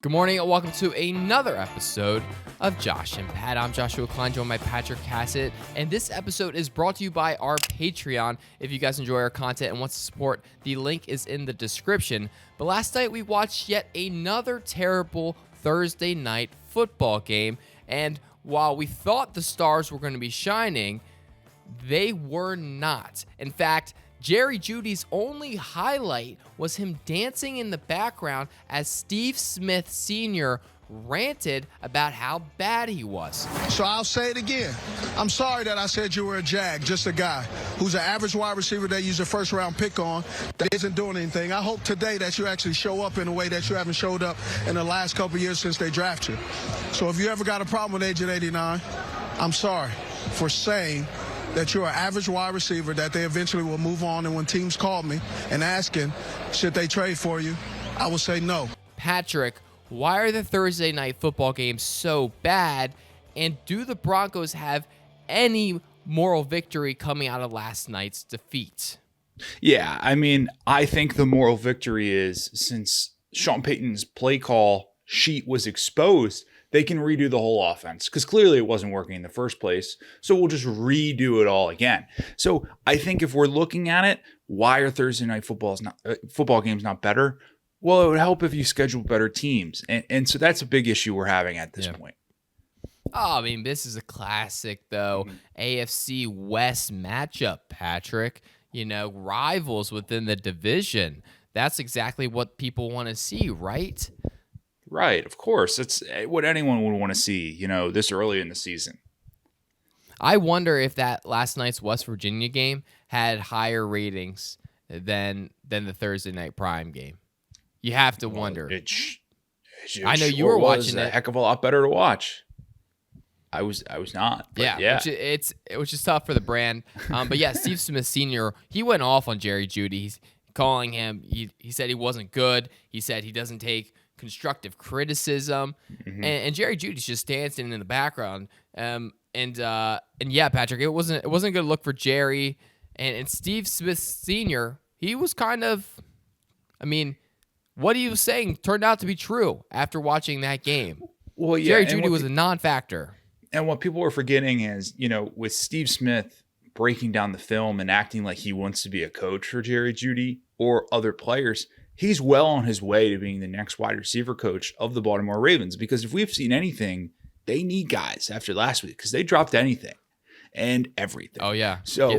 Good morning and welcome to another episode of Josh and Pat. I'm Joshua Klein, joined by Patrick Cassett, and this episode is brought to you by our Patreon. If you guys enjoy our content and want to support, the link is in the description. But last night we watched yet another terrible Thursday night football game, and while we thought the stars were going to be shining, they were not. In fact, Jerry Jeudy's only highlight was him dancing in the background as Steve Smith Sr. ranted about how bad he was. So I'll say it again. I'm sorry that I said you were a jag, just a guy who's an average wide receiver that used a first-round pick on that isn't doing anything. I hope today that you actually show up in a way that you haven't showed up in the last couple of years since they drafted you. So if you ever got a problem with Agent 89, I'm sorry for saying that you're an average wide receiver that they eventually will move on, and when teams call me and asking should they trade for you, I will say no. Patrick, why are the Thursday night football games so bad, and do the Broncos have any moral victory coming out of last night's defeat? Yeah, I mean, I think the moral victory is since Sean Payton's play call sheet was exposed, they can redo the whole offense because clearly it wasn't working in the first place. So we'll just redo it all again. So I think if we're looking at it, why are Thursday night football games not better? Well, it would help if you schedule better teams. And so that's a big issue we're having at this point. Oh, I mean, this is a classic, though. AFC West matchup, Patrick. You know, rivals within the division. That's exactly what people want to see, right? Right, of course. It's what anyone would want to see, this early in the season. I wonder if that last night's West Virginia game had higher ratings than the Thursday night prime game. You have to wonder. I know you were watching it. A heck of a lot better to watch. I was not. Yeah. Which is tough for the brand. But yeah, Steve Smith Sr., he went off on Jerry Jeudy. He's calling him. He said he wasn't good. He said he doesn't take constructive criticism, and Jerry Jeudy's just dancing in the background. And yeah, Patrick, it wasn't a good look for Jerry and Steve Smith Sr. He was kind of, I mean, what he was saying turned out to be true after watching that game. Well, yeah, Jerry Jeudy was a non-factor. And what people were forgetting is, with Steve Smith breaking down the film and acting like he wants to be a coach for Jerry Jeudy or other players, he's well on his way to being the next wide receiver coach of the Baltimore Ravens, because if we've seen anything, they need guys after last week because they dropped anything and everything. Oh, yeah. So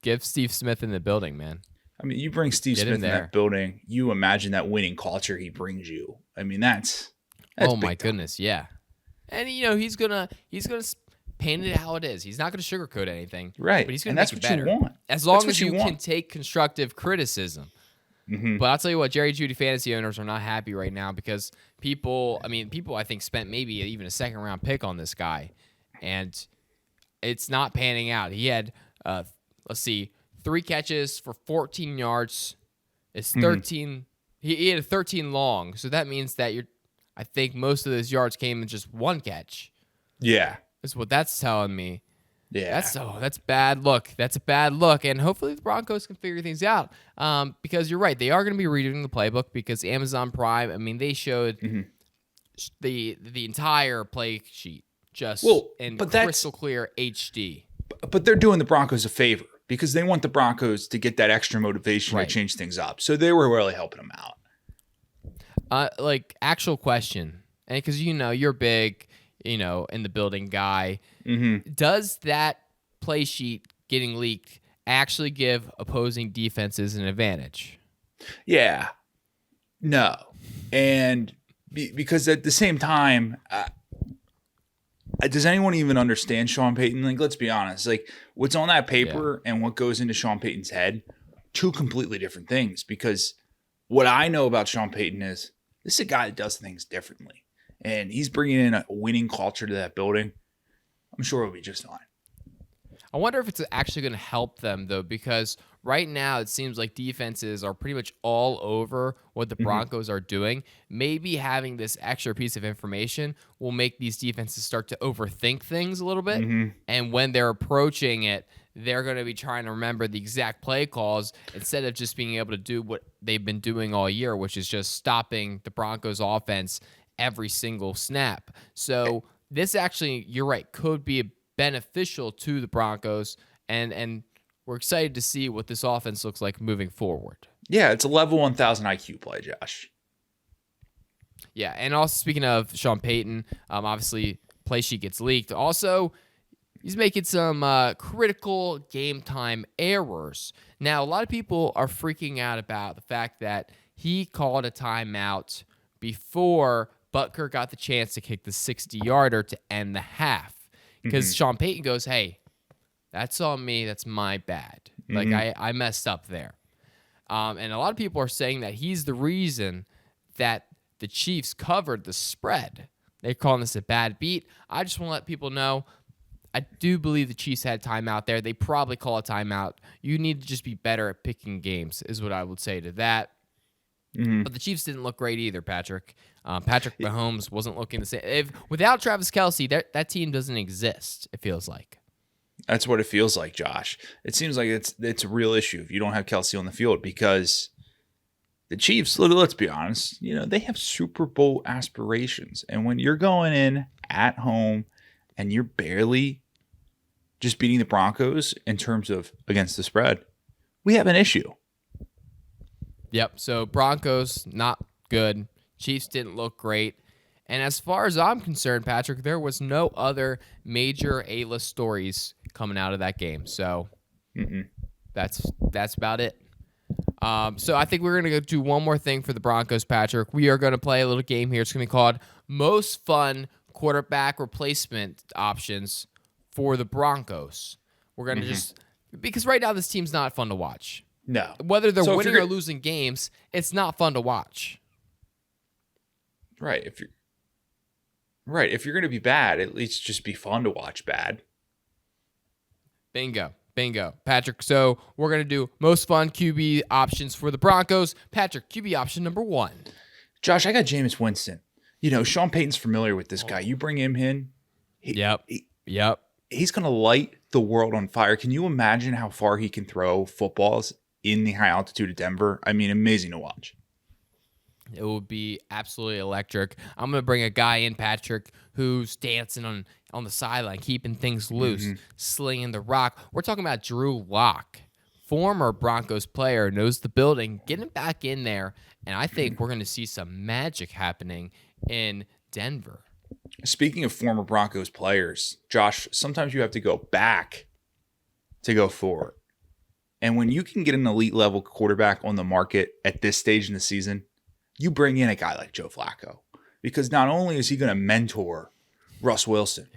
give Steve Smith in the building, man. I mean, you bring Steve Smith in that building, you imagine that winning culture he brings you. I mean, that's oh my goodness, yeah. And he's gonna paint it how it is. He's not gonna sugarcoat anything, right? But he's gonna make it better. You want. As long as you can take constructive criticism. But I'll tell you what, Jerry Jeudy fantasy owners are not happy right now because people I think spent maybe even a second round pick on this guy, and it's not panning out. He had 3 catches for 14 yards. It's 13. He had a 13 long, so that means that I think most of those yards came in just 1 catch. Yeah, that's what that's telling me. Yeah, that's bad look. That's a bad look, and hopefully the Broncos can figure things out. Because you're right, they are going to be redoing the playbook because Amazon Prime. I mean, they showed the entire play sheet in crystal clear HD. But they're doing the Broncos a favor because they want the Broncos to get that extra motivation to change things up. So they were really helping them out. Actual question, and because you're big. In the building guy. Does that play sheet getting leaked actually give opposing defenses an advantage? Yeah. No. And because at the same time, does anyone even understand Sean Payton? Like, let's be honest. Like, what's on that paper and what goes into Sean Payton's head, 2 completely different things. Because what I know about Sean Payton is this is a guy that does things differently. And he's bringing in a winning culture to that building. I'm sure it'll be just fine. I wonder if it's actually going to help them, though, because right now it seems like defenses are pretty much all over what the Broncos are doing. Maybe having this extra piece of information will make these defenses start to overthink things a little bit. And when they're approaching it, they're going to be trying to remember the exact play calls instead of just being able to do what they've been doing all year, which is just stopping the Broncos offense every single snap. So this actually, you're right, could be beneficial to the Broncos, and we're excited to see what this offense looks like moving forward. Yeah, it's a level 1,000 IQ play, Josh. Yeah, and also speaking of Sean Payton, obviously play sheet gets leaked. Also, he's making some critical game time errors. Now, a lot of people are freaking out about the fact that he called a timeout before Butker got the chance to kick the 60-yarder to end the half. Because Sean Payton goes, hey, that's on me. That's my bad. Like, I messed up there. And a lot of people are saying that he's the reason that the Chiefs covered the spread. They're calling this a bad beat. I just want to let people know, I do believe the Chiefs had timeout there. They probably call a timeout. You need to just be better at picking games, is what I would say to that. But the Chiefs didn't look great either, Patrick. Patrick Mahomes wasn't looking the same. Without Travis Kelce, that team doesn't exist, it feels like. That's what it feels like, Josh. It seems like it's a real issue if you don't have Kelce on the field, because the Chiefs, let's be honest, they have Super Bowl aspirations. And when you're going in at home and you're barely just beating the Broncos in terms of against the spread, we have an issue. Yep. So Broncos, not good. Chiefs didn't look great. And as far as I'm concerned, Patrick, there was no other major A-list stories coming out of that game. So that's about it. So I think we're going to go do one more thing for the Broncos, Patrick. We are going to play a little game here. It's going to be called Most Fun Quarterback Replacement Options for the Broncos. We're going to just, because right now this team's not fun to watch. No. Whether they're winning or losing games, it's not fun to watch. Right. If you're going to be bad, at least just be fun to watch bad. Bingo. Patrick, so we're going to do most fun QB options for the Broncos. Patrick, QB option number 1. Josh, I got Jameis Winston. Sean Payton's familiar with this guy. You bring him in. Yep. He's going to light the world on fire. Can you imagine how far he can throw footballs in the high altitude of Denver? I mean, amazing to watch. It would be absolutely electric. I'm going to bring a guy in, Patrick, who's dancing on the sideline, keeping things loose, slinging the rock. We're talking about Drew Lock, former Broncos player, knows the building, getting back in there, and I think we're going to see some magic happening in Denver. Speaking of former Broncos players, Josh, sometimes you have to go back to go forward. And when you can get an elite level quarterback on the market at this stage in the season, you bring in a guy like Joe Flacco, because not only is he going to mentor Russ Wilson,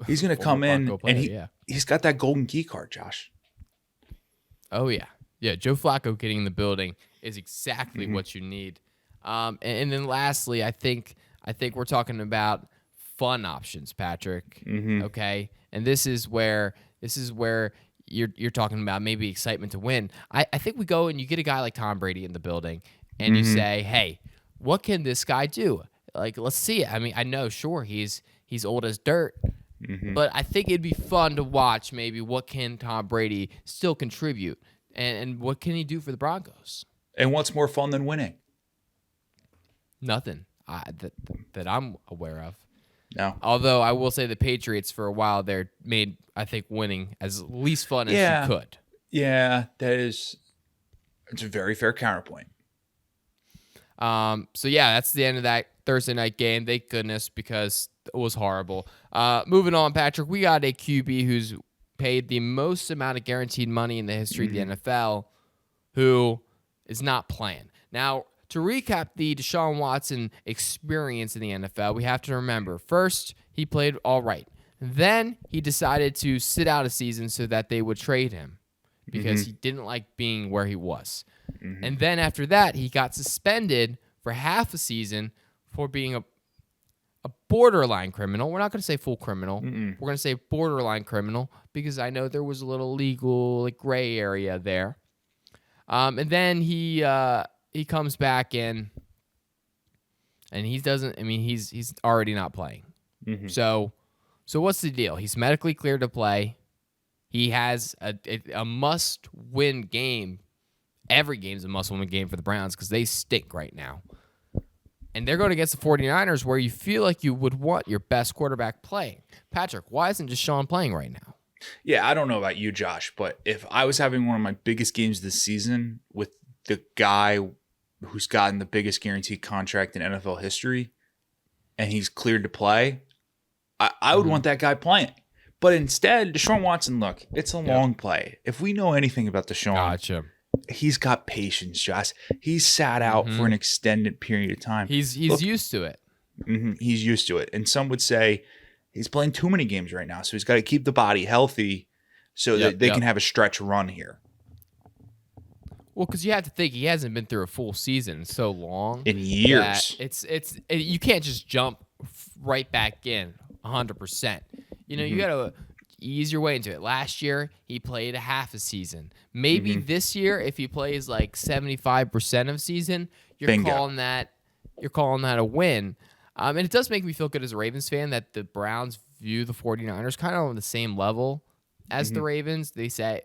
he's going to come in and he's got that golden key card, Josh. Oh, yeah. Yeah, Joe Flacco getting in the building is exactly what you need. And then lastly, I think we're talking about fun options, Patrick. Okay? And this is where you're talking about maybe excitement to win. I think we go and you get a guy like Tom Brady in the building, and you say, hey, what can this guy do? Like, let's see it. I mean, I know, sure, he's old as dirt, but I think it'd be fun to watch maybe what can Tom Brady still contribute, and what can he do for the Broncos? And what's more fun than winning? Nothing that I'm aware of. No. Although I will say the Patriots for a while there made, I think, winning as least fun as you could. Yeah, it's a very fair counterpoint. So yeah, that's the end of that Thursday night game. Thank goodness, because it was horrible. Moving on, Patrick, we got a QB who's paid the most amount of guaranteed money in the history of the NFL, who is not playing. Now, to recap the Deshaun Watson experience in the NFL, we have to remember, first, he played all right. Then he decided to sit out a season so that they would trade him because he didn't like being where he was. And then after that, he got suspended for half a season for being a borderline criminal. We're not going to say full criminal. We're going to say borderline criminal because I know there was a little legal gray area there. And then he comes back in, and he doesn't. I mean, he's already not playing. So what's the deal? He's medically cleared to play. He has a must-win game. Every game's a must-win game for the Browns because they stink right now. And they're going against the 49ers where you feel like you would want your best quarterback playing. Patrick, why isn't Deshaun playing right now? Yeah, I don't know about you, Josh, but if I was having one of my biggest games this season with the guy who's gotten the biggest guaranteed contract in NFL history and he's cleared to play, I would want that guy playing. But instead, Deshaun Watson, look, it's a long play. If we know anything about Deshaun, Gotcha. He's got patience, Josh. He's sat out for an extended period of time. He's used to it. He's used to it. And some would say he's playing too many games right now, so he's got to keep the body healthy so that they can have a stretch run here. Well, because you have to think he hasn't been through a full season in so long. In years. You can't just jump right back in 100%. You got to ease your way into it. Last year, he played a half a season. Maybe this year, if he plays like 75% of season, you're calling that a win. And it does make me feel good as a Ravens fan that the Browns view the 49ers kind of on the same level as the Ravens. They say,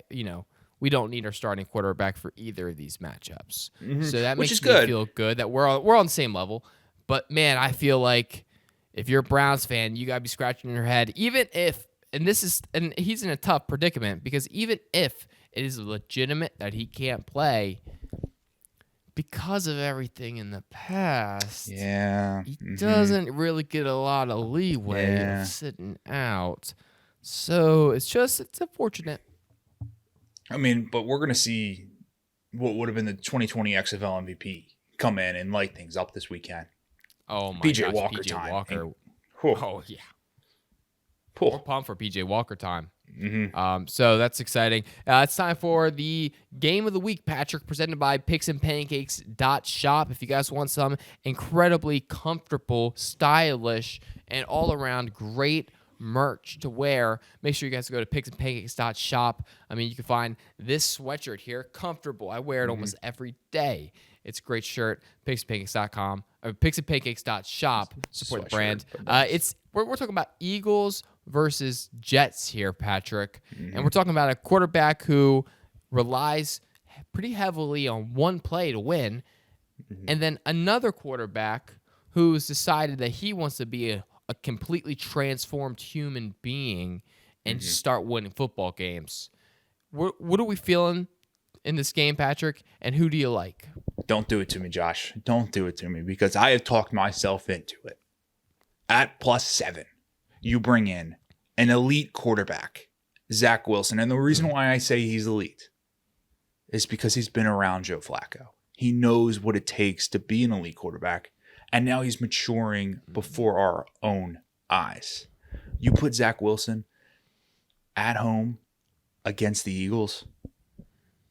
we don't need our starting quarterback for either of these matchups. So that makes me feel good that we're on the same level. But man, I feel like if you're a Browns fan, you got to be scratching your head, even if, and he's in a tough predicament because even if it is legitimate that he can't play because of everything in the past, he doesn't really get a lot of leeway of sitting out. So it's unfortunate. I mean, but we're going to see what would have been the 2020 XFL MVP come in and light things up this weekend. Oh, my PJ gosh, Walker PJ time. Walker. Oh, yeah. Cool. We're pumped for PJ Walker time. So that's exciting. It's time for the game of the week, Patrick, presented by picksandpancakes.shop. If you guys want some incredibly comfortable, stylish, and all-around great merch to wear, make sure you guys go to picksandpancakes.shop. I mean, you can find this sweatshirt here, comfortable. I wear it almost every day. It's a great shirt. Picksandpancakes.com or picksandpancakes.shop. Support the brand. We're talking about Eagles versus Jets here, Patrick. And we're talking about a quarterback who relies pretty heavily on one play to win, and then another quarterback who's decided that he wants to be a completely transformed human being and start winning football games. What are we feeling in this game, Patrick, and who do you like? Don't do it to me, Josh. Don't do it to me because I have talked myself into it. At +7, you bring in an elite quarterback, Zach Wilson. And the reason why I say he's elite is because he's been around Joe Flacco. He knows what it takes to be an elite quarterback. And now he's maturing before our own eyes. You put Zach Wilson at home against the Eagles.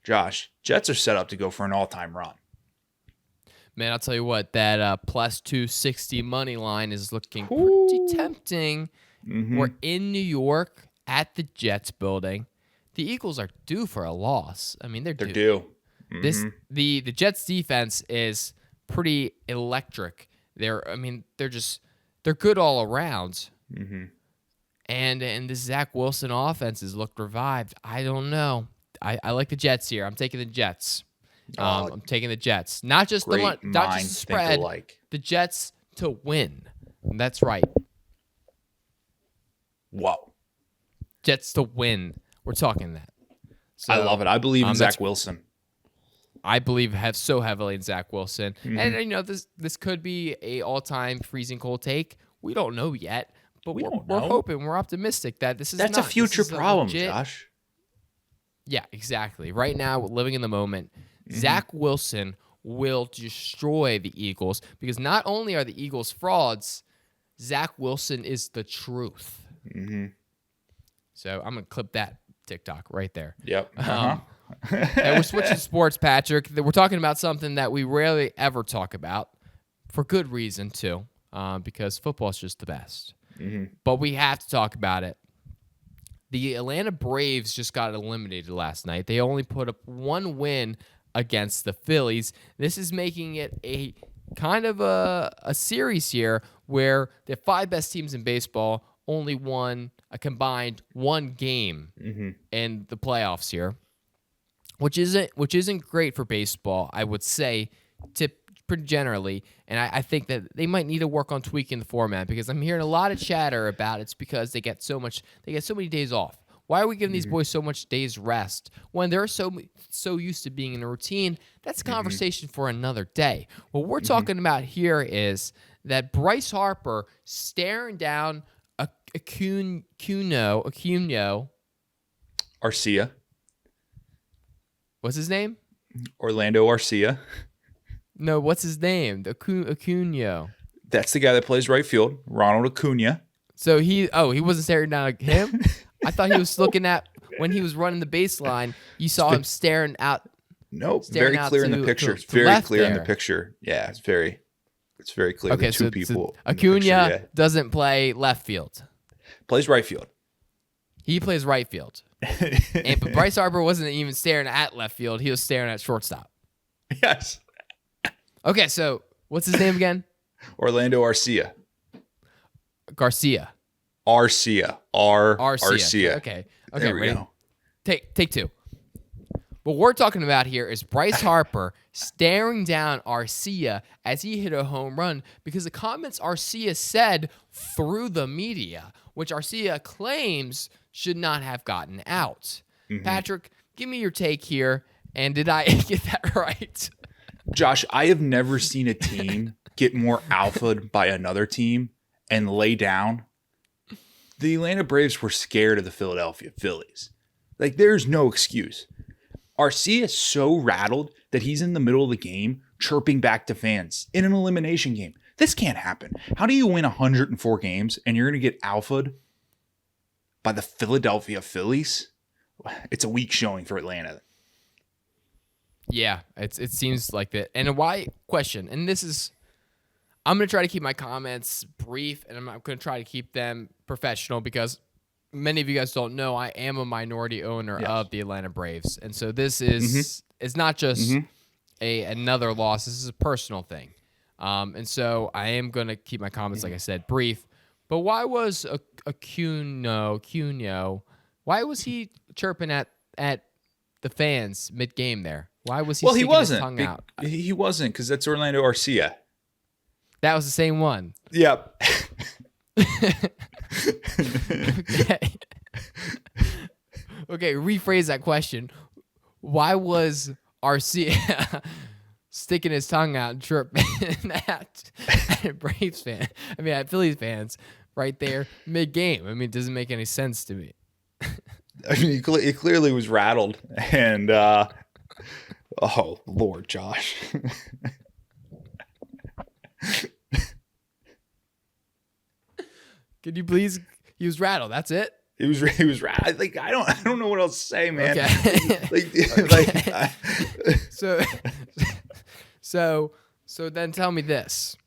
Josh, Jets are set up to go for an all-time run. Man, I'll tell you what, that +260 money line is looking pretty tempting. We're in New York at the Jets building. The Eagles are due for a loss. I mean, they're due. The Jets defense is pretty electric. They're good all around. And the Zach Wilson offense has looked revived. I don't know. I like the Jets here. I'm taking the Jets. I'm taking the Jets. Not just the spread. The Jets to win. That's right. Whoa. Jets to win. We're talking that. So, I love it. I believe in Zach Wilson. I believe so heavily in Zach Wilson. And this could be a all-time freezing cold take. We don't know yet, but we're hoping, we're optimistic that this is That's a future problem, Josh. Yeah, exactly. Right now, we're living in the moment. Zach Wilson will destroy the Eagles because not only are the Eagles frauds, Zach Wilson is the truth. So I'm going to clip that TikTok right there. Yep. And we're switching sports, Patrick. We're talking about something that we rarely ever talk about for good reason, too, because football is just the best. But we have to talk about it. The Atlanta Braves just got eliminated last night. They only put up one win against the Phillies. This is making it a kind of a series here where the 5 best teams in baseball only won a combined one game in the playoffs here, which isn't great for baseball, I would say, pretty generally. And I think that they might need to work on tweaking the format, because I'm hearing a lot of chatter about it's because they get so many days off. Why are we giving these boys so much days rest when they're so used to being in a routine? That's a conversation for another day. What we're talking about here is that Bryce Harper staring down Acuna Arcia. What's his name? Orlando Arcia. No, what's his name? Acuna. That's the guy that plays right field, Ronald Acuna. So he wasn't staring down at him? I thought he was looking at, when he was running the baseline, you saw him staring out. Nope, very clear in the picture. It's very clear in the picture. Yeah, it's very clear. Okay, the two people. Acuna doesn't play left field. Plays right field. He plays right field. But Bryce Harper wasn't even staring at left field. He was staring at shortstop. Yes. Okay, so what's his name again? Orlando Arcia. Garcia. Arcia. Okay, There we ready? go. Take two. What we're talking about here is Bryce Harper staring down Arcia as he hit a home run, because the comments Arcia said through the media, which Arcia claims should not have gotten out. Patrick, give me your take here, and did I get that right? Josh, I have never seen a team get more alphaed by another team and lay down. The Atlanta Braves were scared of the Philadelphia Phillies. Like, there's no excuse. Arcia is so rattled that he's in the middle of the game chirping back to fans in an elimination game. This can't happen. How do you win 104 games and you're going to get alphaed by the Philadelphia Phillies? It's a weak showing for Atlanta. Yeah, it seems like that. And why question, and this is, I'm going to try to keep my comments brief, and I'm going to try to keep them professional, because many of you guys don't know I am a minority owner of the Atlanta Braves. And so this is it's not just another loss. This is a personal thing. And so I am going to keep my comments, like I said, brief. But why was Cunio, why was he chirping at the fans mid-game there? Why was he sticking his tongue out? He wasn't, because that's Orlando Arcia. That was the same one. Yep. Okay, rephrase that question. Why was Arcia sticking his tongue out and chirping at Braves fan? I mean, at Phillies fans right there mid-game. I mean, it doesn't make any sense to me. I mean, he clearly was rattled. And, oh, Lord, Josh. Could you please? He was rattled. That's it. He was rattled. Like, I don't know what else to say, man. Okay. So then tell me this.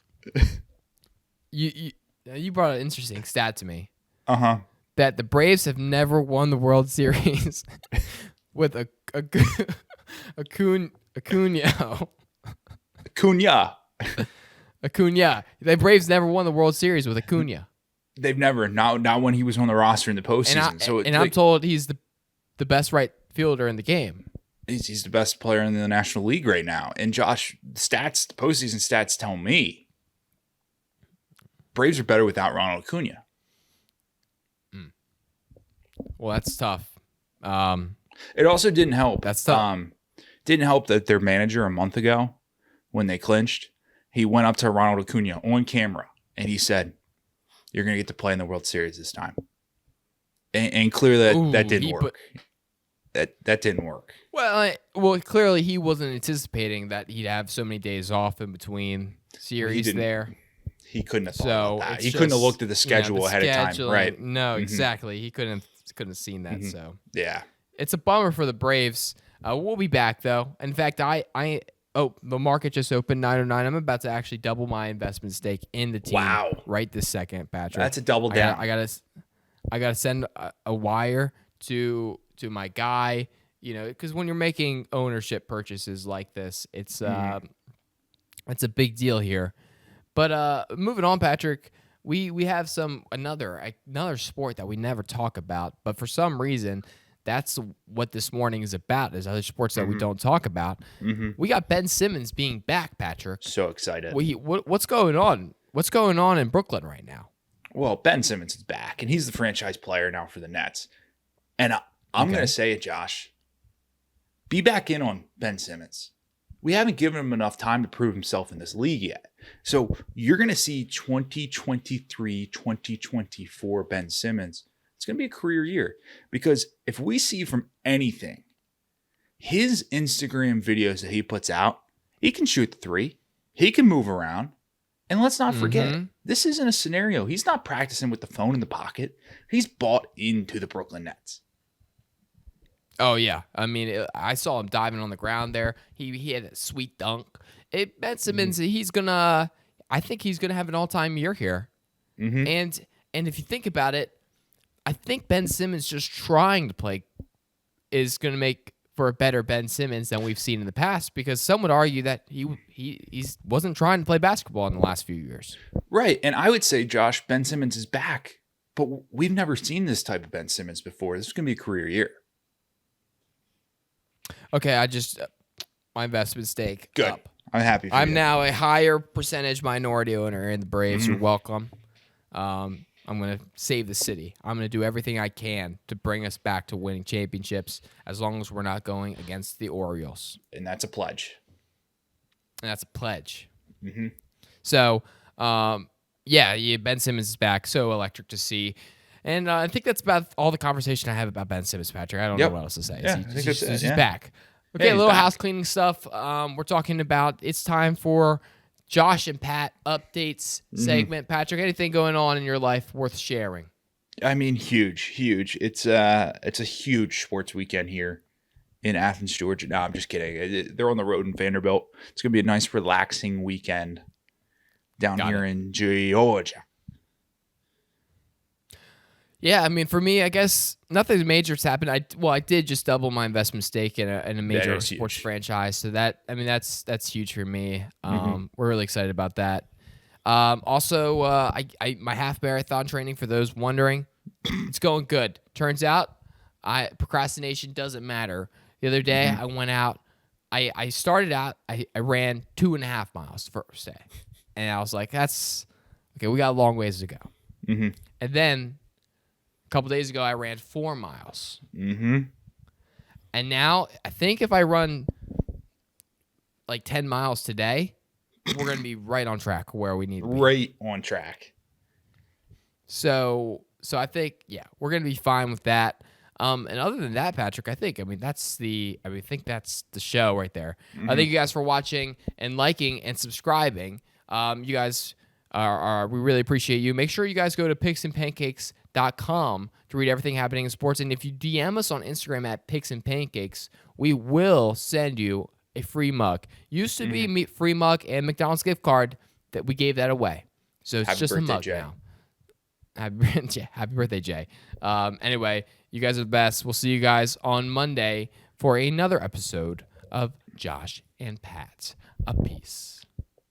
You brought an interesting stat to me. That the Braves have never won the World Series with Acuna. The Braves never won the World Series with Acuna. They've never, not when he was on the roster in the postseason. I'm told he's the best right fielder in the game. He's the best player in the National League right now. And Josh, the postseason stats tell me Braves are better without Ronald Acuna. Well, that's tough. It also didn't help. That's tough. Didn't help that their manager a month ago, when they clinched, he went up to Ronald Acuna on camera and he said, "You're going to get to play in the World Series this time." And clearly that didn't work. That didn't work. Well, clearly he wasn't anticipating that he'd have so many days off in between series there. He couldn't have thought about that. He couldn't have looked at the schedule ahead of time, right? No, exactly. He couldn't have seen that. So yeah, it's a bummer for the Braves. We'll be back though. In fact, the market just opened 909. I'm about to actually double my investment stake in the team. Wow! Right this second, Patrick. That's a double down. I gotta send a wire to my guy. You know, because when you're making ownership purchases like this, it's a big deal here. But moving on, Patrick, we have another sport that we never talk about, but for some reason, that's what this morning is about. Is other sports that we don't talk about. We got Ben Simmons being back, Patrick. So excited. What's going on? What's going on in Brooklyn right now? Well, Ben Simmons is back, and he's the franchise player now for the Nets. And I'm going to say it, Josh. Be back in on Ben Simmons. We haven't given him enough time to prove himself in this league yet. So you're going to see 2023, 2024 Ben Simmons. It's going to be a career year. Because if we see from anything, his Instagram videos that he puts out, he can shoot the three. He can move around. And let's not forget, this isn't a scenario. He's not practicing with the phone in the pocket. He's bought into the Brooklyn Nets. Oh, yeah. I mean, I saw him diving on the ground there. He had a sweet dunk. Ben Simmons, I think he's going to have an all-time year here. And if you think about it, I think Ben Simmons just trying to play is going to make for a better Ben Simmons than we've seen in the past, because some would argue that he wasn't trying to play basketball in the last few years. Right. And I would say, Josh, Ben Simmons is back, but we've never seen this type of Ben Simmons before. This is going to be a career year. Okay, my investment stake Good. up. I'm happy for I'm you. now a higher percentage minority owner in the Braves. You're welcome. I'm going to save the city. I'm going to do everything I can to bring us back to winning championships, as long as we're not going against the Orioles. And that's a pledge. And that's a pledge. So, Ben Simmons is back. So electric to see. And I think that's about all the conversation I have about Ben Simmons, Patrick. I don't know what else to say. Yeah, He's back. Okay, Yeah, a little back. house cleaning stuff. We're talking about, it's time for Josh and Pat updates segment. Patrick, anything going on in your life worth sharing? I mean, huge. It's a huge sports weekend here in Athens, Georgia. No, I'm just kidding. They're on the road in Vanderbilt. It's going to be a nice, relaxing weekend down here in Georgia. Yeah, I mean, for me, I guess nothing major's happened. I did just double my investment stake in a major sports franchise, so that's huge for me. We're really excited about that. Also, my half marathon training, for those wondering, it's going good. Turns out, procrastination doesn't matter. The other day, I went out. I started out. I ran 2.5 miles the first day, and I was like, "That's okay. We got a long ways to go." And then a couple days ago, I ran 4 miles. And now, I think if I run like 10 miles today, we're going to be right on track where we need to be. Right on track. So I think, we're going to be fine with that. And other than that, Patrick, I think that's the show right there. I thank you guys for watching and liking and subscribing. You guys we really appreciate you. Make sure you guys go to picksandpancakes.com to read everything happening in sports. And if you DM us on Instagram at picksandpancakes, we will send you a free mug. Used to be free mug and McDonald's gift card, that we gave that away. So it's just a mug now. Happy birthday, Jay. Anyway, you guys are the best. We'll see you guys on Monday for another episode of Josh and Pat. A peace.